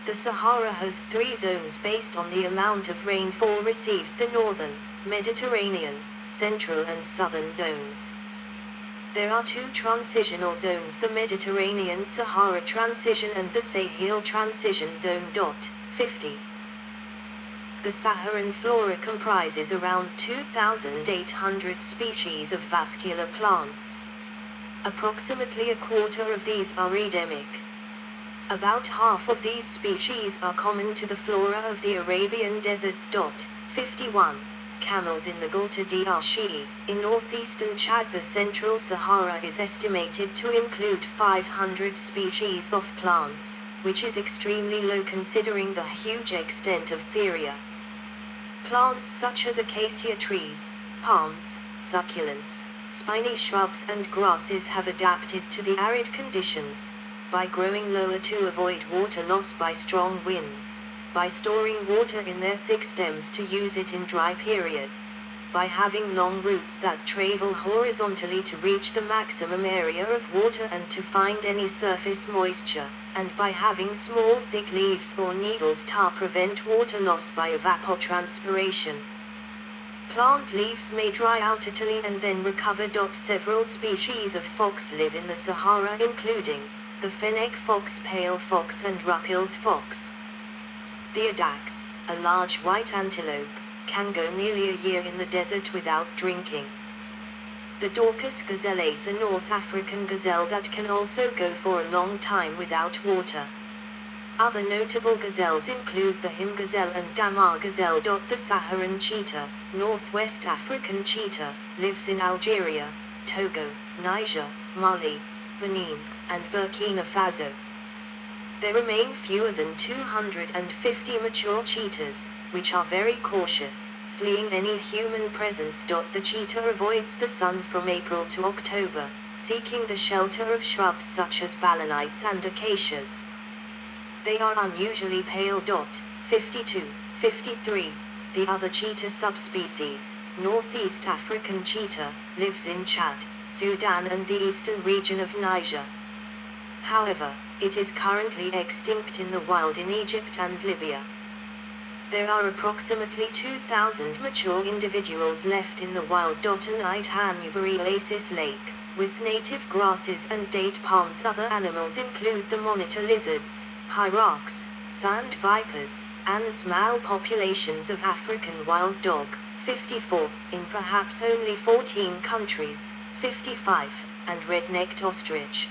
The Sahara has 3 zones based on the amount of rainfall received: the northern, Mediterranean, central and southern zones. There are 2 transitional zones: the Mediterranean Sahara Transition and the Sahel Transition Zone. 50. The Saharan flora comprises around 2,800 species of vascular plants. Approximately a quarter of these are endemic. About half of these species are common to the flora of the Arabian deserts. 51. Camels in the Ghouta d'Archi. In northeastern Chad, the Central Sahara is estimated to include 500 species of plants, which is extremely low considering the huge extent of the area. Plants such as acacia trees, palms, succulents, spiny shrubs and grasses have adapted to the arid conditions by growing lower to avoid water loss by strong winds, by storing water in their thick stems to use it in dry periods, by having long roots that travel horizontally to reach the maximum area of water and to find any surface moisture, and by having small thick leaves or needles to prevent water loss by evapotranspiration. Plant leaves may dry out utterly and then recover. Several species of fox live in the Sahara, including the fennec fox, pale fox and Ruppel's fox. The adax, a large white antelope, can go nearly a year in the desert without drinking. The Dorcas gazelle is a North African gazelle that can also go for a long time without water. Other notable gazelles include the Him gazelle and Damar gazelle. The Saharan cheetah, Northwest African cheetah, lives in Algeria, Togo, Niger, Mali, Benin, and Burkina Faso. There remain fewer than 250 mature cheetahs, which are very cautious, fleeing any human presence. The cheetah avoids the sun from April to October, seeking the shelter of shrubs such as balanites and acacias. They are unusually pale. 52, 53. The other cheetah subspecies, Northeast African cheetah, lives in Chad, Sudan and the eastern region of Niger. However, it is currently extinct in the wild in Egypt and Libya. There are approximately 2,000 mature individuals left in the wild. Night Hanubari Oasis Lake, with native grasses and date palms. Other animals include the monitor lizards, hyrax, sand vipers, and small populations of African wild dog, 54, in perhaps only 14 countries, 55, and red-necked ostrich.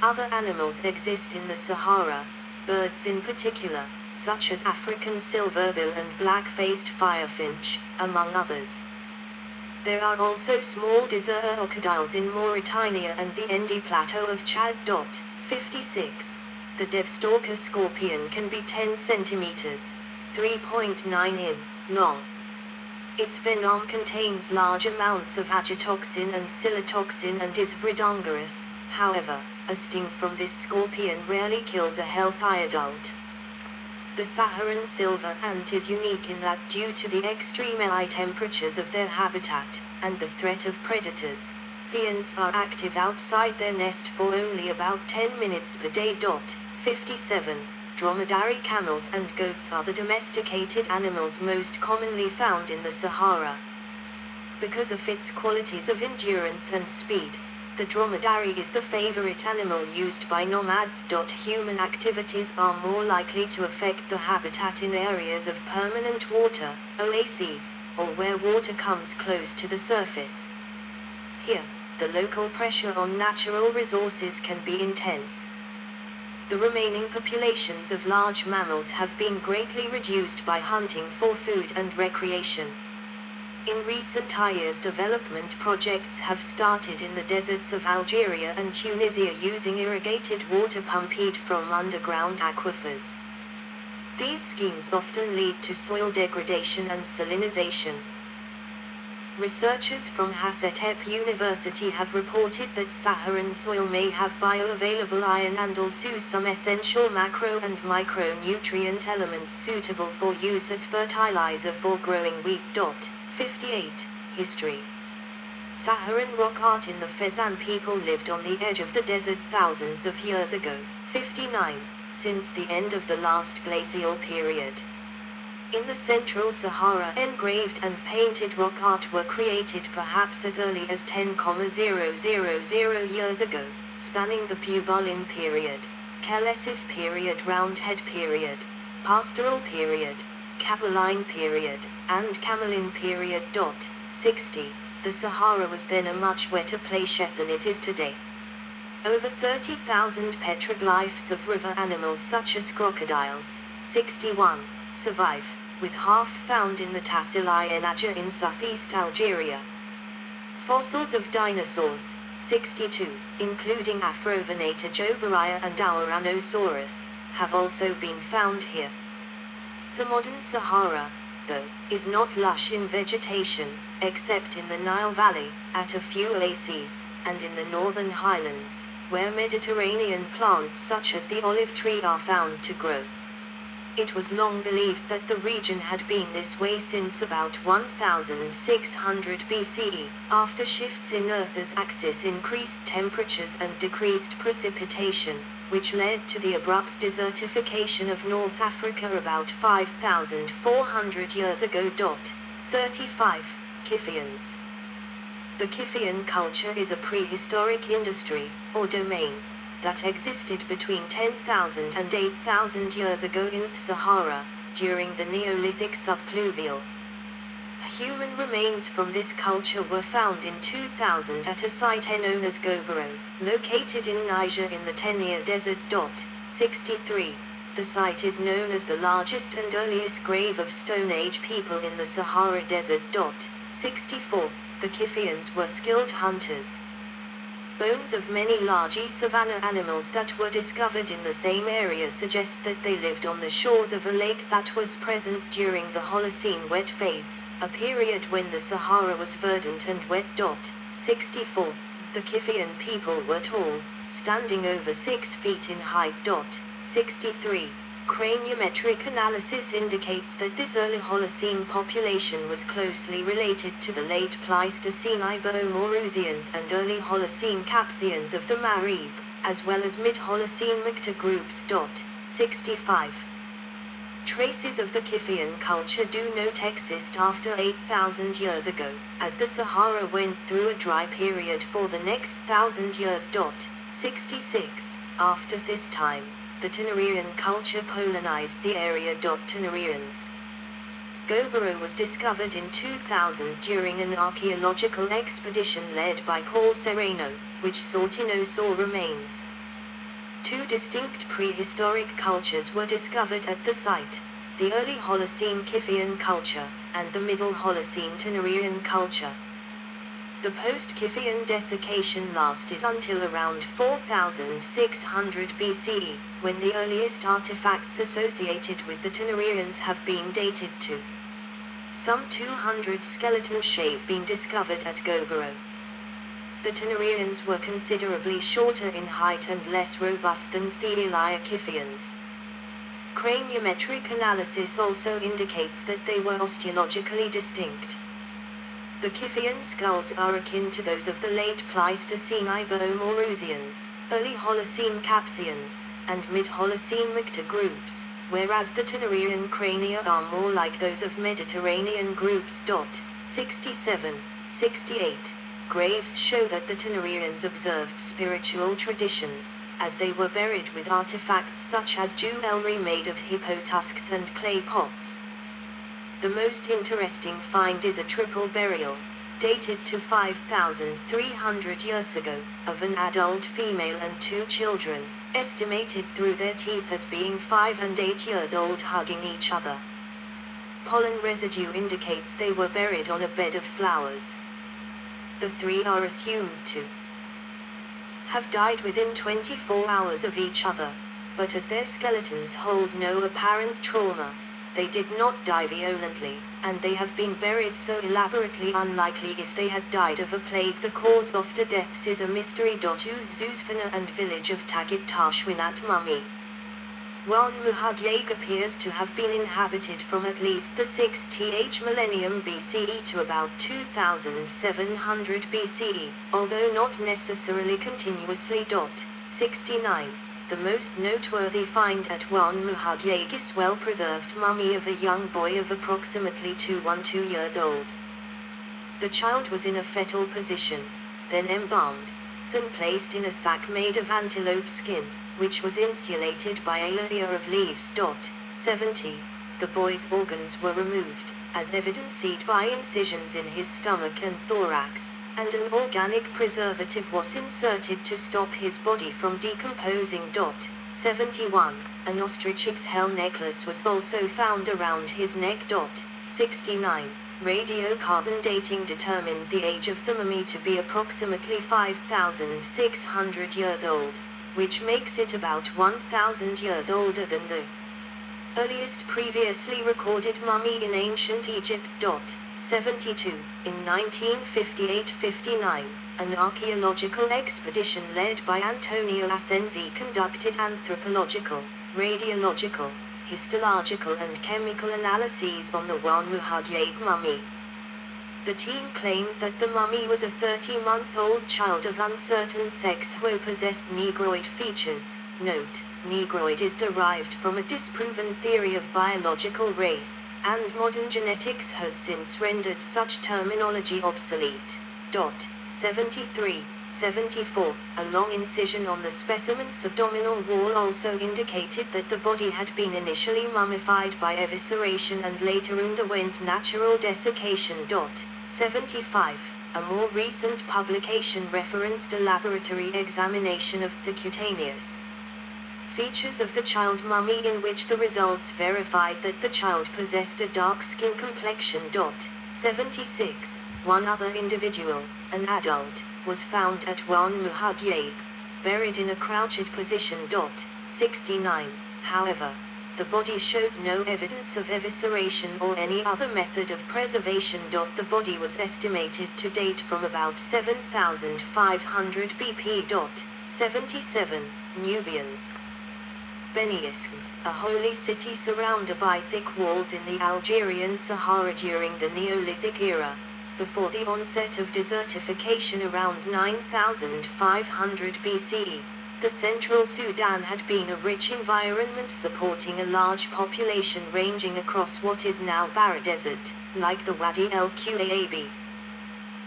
Other animals exist in the Sahara, birds in particular, such as African silverbill and black-faced firefinch, among others. There are also small desert crocodiles in Mauritania and the Endi Plateau of Chad. 56. The Devstalker scorpion can be 10 centimeters, 3.9 in, long. Its venom contains large amounts of agitoxin and cytotoxin and is vridongerous. However, a sting from this scorpion rarely kills a healthy adult. The Saharan silver ant is unique in that due to the extreme high temperatures of their habitat, and the threat of predators, the ants are active outside their nest for only about 10 minutes per day. 57. Dromedary camels and goats are the domesticated animals most commonly found in the Sahara. Because of its qualities of endurance and speed, the dromedary is the favorite animal used by nomads. Human activities are more likely to affect the habitat in areas of permanent water, oases, or where water comes close to the surface. Here, the local pressure on natural resources can be intense. The remaining populations of large mammals have been greatly reduced by hunting for food and recreation. In recent years, development projects have started in the deserts of Algeria and Tunisia using irrigated water pumped from underground aquifers. These schemes often lead to soil degradation and salinization. Researchers from Hacettepe University have reported that Saharan soil may have bioavailable iron and also some essential macro and micronutrient elements suitable for use as fertilizer for growing wheat. 58. History. Saharan rock art in the Fezzan people lived on the edge of the desert thousands of years ago. 59. since the end of the last glacial period. In the central Sahara, engraved and painted rock art were created perhaps as early as 10,000 years ago, spanning the Pubalin period, Kelesif period, Roundhead period, Pastoral period, Capitoline period, and Camelin period. 60. The Sahara was then a much wetter place than it is today. Over 30,000 petroglyphs of river animals such as crocodiles, 61, survive, with half found in the Tassili Enaja in southeast Algeria. Fossils of dinosaurs, 62, including Afrovenator jobaria and Ouranosaurus, have also been found here. The modern Sahara, though, is not lush in vegetation, except in the Nile Valley, at a few oases, and in the northern highlands, where Mediterranean plants such as the olive tree are found to grow. It was long believed that the region had been this way since about 1600 BCE, after shifts in Earth's axis increased temperatures and decreased precipitation, which led to the abrupt desertification of North Africa about 5,400 years ago. 35. Kiphians. The Kiphian culture is a prehistoric industry, or domain, that existed between 10,000 and 8,000 years ago in the Sahara, during the Neolithic subpluvial. Human remains from this culture were found in 2000 at a site known as Gobero, located in Niger in the Tenir Desert. 63. The site is known as the largest and earliest grave of Stone Age people in the Sahara Desert. 64. The Kiphians were skilled hunters. Bones of many large savanna animals that were discovered in the same area suggest that they lived on the shores of a lake that was present during the Holocene wet phase, a period when the Sahara was verdant and wet. 64. The Kiphian people were tall, standing over 6 feet in height. 63. Craniometric analysis indicates that this early Holocene population was closely related to the late Pleistocene Iberomaurusians and early Holocene Capsians of the Maghreb, as well as mid-Holocene Micta groups. 65. Traces of the Kiphian culture do not exist after 8,000 years ago, as the Sahara went through a dry period for the next 1,000 years. 66. After this time, the Tenerian culture colonized the area. Tenerians. Gobero was discovered in 2000 during an archaeological expedition led by Paul Serrano, which sought dinosaur remains. 2 distinct prehistoric cultures were discovered at the site: the early Holocene Kiphian culture, and the middle Holocene Tenerian culture. The post-Kiphian desiccation lasted until around 4600 BCE, when the earliest artifacts associated with the Tenerians have been dated to. Some 200 skeletons have been discovered at Gobero. The Tenerians were considerably shorter in height and less robust than the Kiphians. Craniometric analysis also indicates that they were osteologically distinct. The Kiphian skulls are akin to those of the late Pleistocene Iberomaurusians, early Holocene Capsians, and mid-Holocene Micta groups, whereas the Tenerian crania are more like those of Mediterranean groups. 67, 68. Graves show that the Tenerians observed spiritual traditions, as they were buried with artifacts such as jewelry made of hippo tusks and clay pots. The most interesting find is a triple burial, dated to 5,300 years ago, of an adult female and 2 children, estimated through their teeth as being 5 and 8 years old, hugging each other. Pollen residue indicates they were buried on a bed of flowers. The 3 are assumed to have died within 24 hours of each other, but as their skeletons hold no apparent trauma, they did not die violently, and they have been buried so elaborately unlikely if they had died of a plague. The cause of their deaths is a mystery. Uzusfana and village of Tagit Tashwinat Mummy. Wan Muhagyag appears to have been inhabited from at least the 6th millennium BCE to about 2700 BCE, although not necessarily continuously. 69. The most noteworthy find at Wan Muhagyeg is well-preserved mummy of a young boy of approximately 2 years old. The child was in a fetal position, then embalmed, then placed in a sack made of antelope skin, which was insulated by a layer of leaves. 70. The boy's organs were removed, as evidenced by incisions in his stomach and thorax, and an organic preservative was inserted to stop his body from decomposing. 71. An ostrich egg-shell necklace was also found around his neck. 69. Radiocarbon dating determined the age of the mummy to be approximately 5,600 years old, which makes it about 1,000 years older than the earliest previously recorded mummy in ancient Egypt. 72. In 1958-59, an archaeological expedition led by Antonio Asensi conducted anthropological, radiological, histological and chemical analyses on the Wan Muhagyeg mummy. The team claimed that the mummy was a 30-month-old child of uncertain sex who possessed negroid features. Note: negroid is derived from a disproven theory of biological race, and modern genetics has since rendered such terminology obsolete. 73. 74. A long incision on the specimen's abdominal wall also indicated that the body had been initially mummified by evisceration and later underwent natural desiccation. 75. A more recent publication referenced a laboratory examination of the cutaneous features of the child mummy in which the results verified that the child possessed a dark skin complexion. 76. One other individual, an adult, was found at Wan Muhagyeg, buried in a crouched position. 69. However, the body showed no evidence of evisceration or any other method of preservation. The body was estimated to date from about 7,500 BP. 77. Nubians. Beniasm, a holy city surrounded by thick walls in the Algerian Sahara during the Neolithic era, before the onset of desertification around 9,500 BCE. The central Sudan had been a rich environment supporting a large population ranging across what is now Bara Desert, like the Wadi el-Qaab.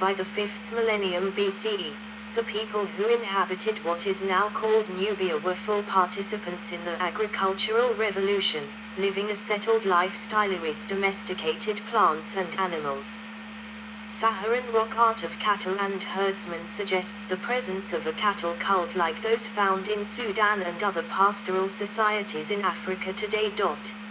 By the 5th millennium BCE, the people who inhabited what is now called Nubia were full participants in the agricultural revolution, living a settled lifestyle with domesticated plants and animals. Saharan rock art of cattle and herdsmen suggests the presence of a cattle cult like those found in Sudan and other pastoral societies in Africa today.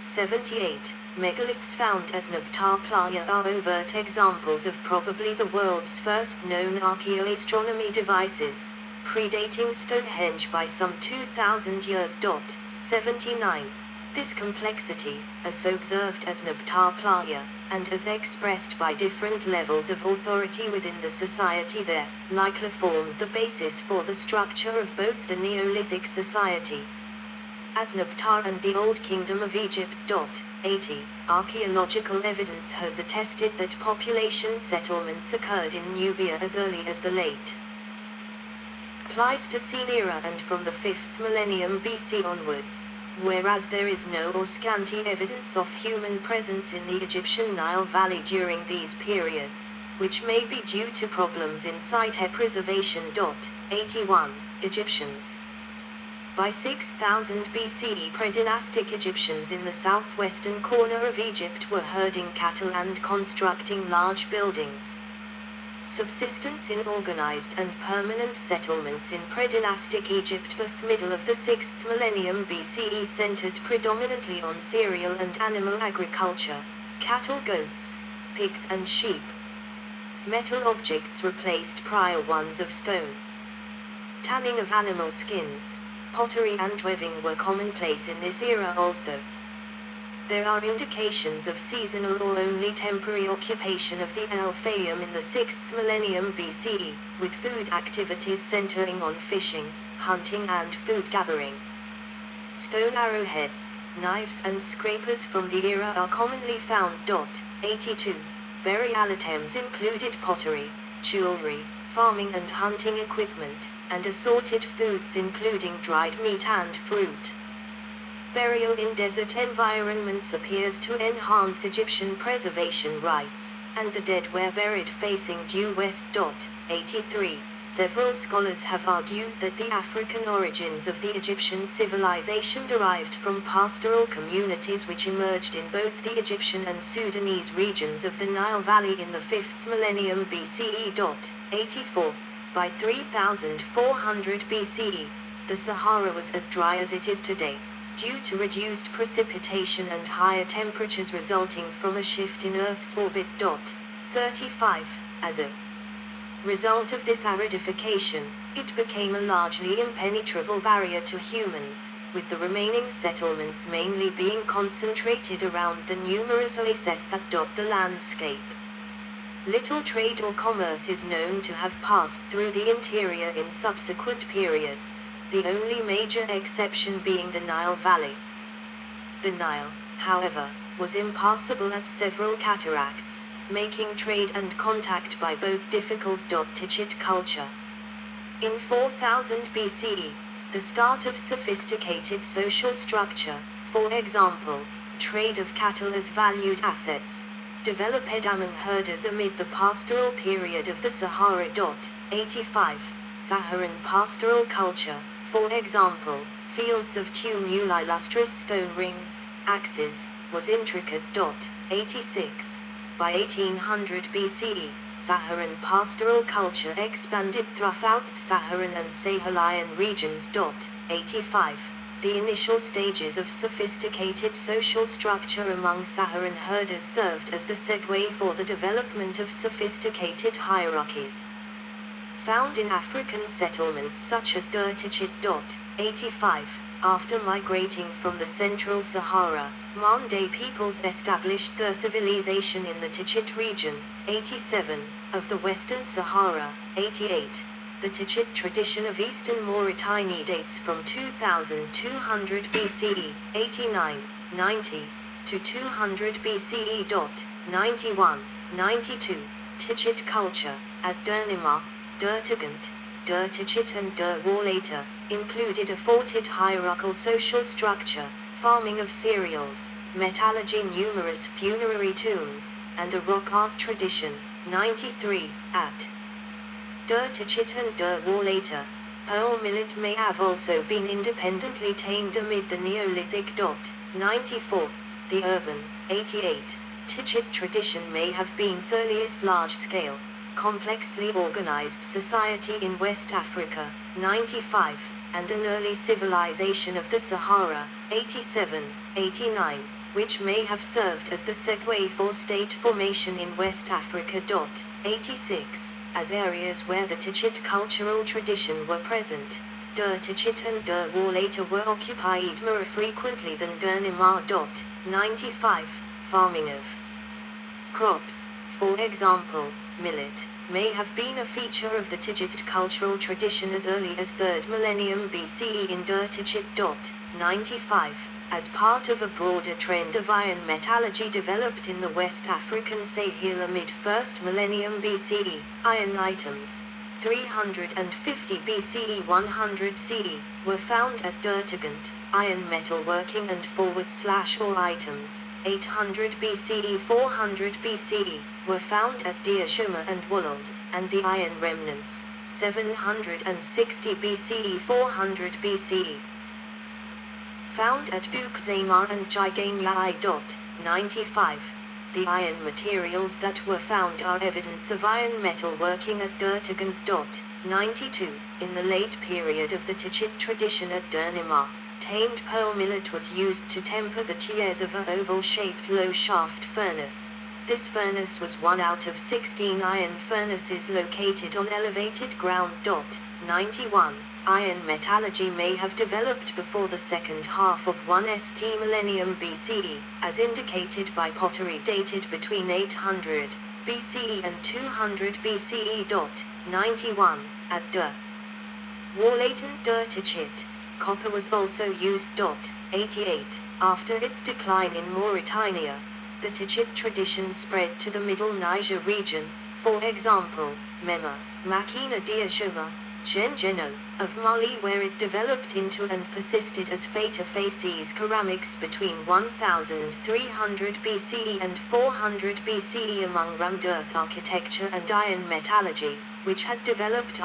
78. Megaliths found at Nabtar Playa are overt examples of probably the world's first known archaeoastronomy devices, predating Stonehenge by some 2,000 years. 79. This complexity, as observed at Nabtar Playa, and as expressed by different levels of authority within the society there, likely formed the basis for the structure of both the Neolithic society at Nabtar and the Old Kingdom of Egypt. 80. Archaeological evidence has attested that population settlements occurred in Nubia as early as the late Pleistocene era and from the 5th millennium BC onwards, whereas there is no or scanty evidence of human presence in the Egyptian Nile Valley during these periods, which may be due to problems in site preservation. 81. Egyptians. By 6000 BCE, predynastic Egyptians in the southwestern corner of Egypt were herding cattle and constructing large buildings. Subsistence in organized and permanent settlements in predynastic Egypt before middle of the 6th millennium BCE centered predominantly on cereal and animal agriculture, cattle, goats, pigs and sheep. Metal objects replaced prior ones of stone. Tanning of animal skins, pottery and weaving were commonplace in this era also. There are indications of seasonal or only temporary occupation of the El Fayum in the 6th millennium BCE, with food activities centering on fishing, hunting and food gathering. Stone arrowheads, knives and scrapers from the era are commonly found. 82. Burial items included pottery, jewelry, farming and hunting equipment, and assorted foods including dried meat and fruit. Burial in desert environments appears to enhance Egyptian preservation rites, and the dead were buried facing due west. 83. Several scholars have argued that the African origins of the Egyptian civilization derived from pastoral communities which emerged in both the Egyptian and Sudanese regions of the Nile Valley in the 5th millennium BCE. 84. By 3400 BCE, the Sahara was as dry as it is today, due to reduced precipitation and higher temperatures resulting from a shift in Earth's orbit. 35. As a result of this aridification, it became a largely impenetrable barrier to humans, with the remaining settlements mainly being concentrated around the numerous oases that dot the landscape. Little trade or commerce is known to have passed through the interior in subsequent periods, the only major exception being the Nile Valley. The Nile, however, was impassable at several cataracts, making trade and contact by both difficult. Tichit culture. In 4000 BCE, the start of sophisticated social structure, for example, trade of cattle as valued assets, developed among herders amid the pastoral period of the Sahara. 85. Saharan pastoral culture, for example, fields of tumuli, lustrous stone rings, axes, was intricate. 86. By 1800 BCE, Saharan pastoral culture expanded throughout the Saharan and Sahelian regions. 85. The initial stages of sophisticated social structure among Saharan herders served as the segue for the development of sophisticated hierarchies found in African settlements such as Tichit. 85. After migrating from the central Sahara, Mande peoples established their civilization in the Tichit region. 87. Of the Western Sahara. 88. The Tichit tradition of eastern Mauritania dates from 2200 BCE, 89, 90, to 200 BCE. 91, 92. Tichit culture, at Dernima, Dertigant, Tichit and Walaita, included a forted hierarchical social structure, farming of cereals, metallurgy, numerous funerary tombs, and a rock art tradition. 93. At Tichit and Walaita, pearl millet may have also been independently tamed amid the Neolithic. 94. The urban, 88. Tichit tradition may have been the earliest large-scale, complexly organized society in West Africa. 95. And an early civilization of the Sahara. 87, 89, which may have served as the segue for state formation in West Africa. 86. As areas where the Tichit cultural tradition were present, Tichit and Walaita were occupied more frequently than Dernima. 95. Farming of crops, for example, millet, may have been a feature of the Tichit cultural tradition as early as 3rd millennium BCE in Tichit. 95. As part of a broader trend of iron metallurgy developed in the West African Sahel amid 1st millennium BCE, iron items, 350 BCE 100 CE, were found at Dertigant, iron metalworking and /or items, 800 BCE 400 BCE, were found at Diashuma and Wollald, and the iron remnants, 760 BCE 400 BCE. Found at Bukzamar and Gigania. 95. The iron materials that were found are evidence of iron metal working at Dertigant. 92. In the late period of the Tichit tradition at Dernima, tamed pearl millet was used to temper the tiers of an oval-shaped low-shaft furnace. This furnace was one out of 16 iron furnaces located on elevated ground. 91. Iron metallurgy may have developed before the second half of 1st millennium BCE, as indicated by pottery dated between 800 BCE and 200 BCE. 91. At Walaita Tichit, copper was also used. 88. After its decline in Mauritania, the Tichit tradition spread to the Middle Niger region. For example, Mema, Makina Diashoma, Chenjeno, of Mali, where it developed into and persisted as Feta Facies ceramics between 1300 BCE and 400 BCE among Ramdirth architecture and iron metallurgy, which had developed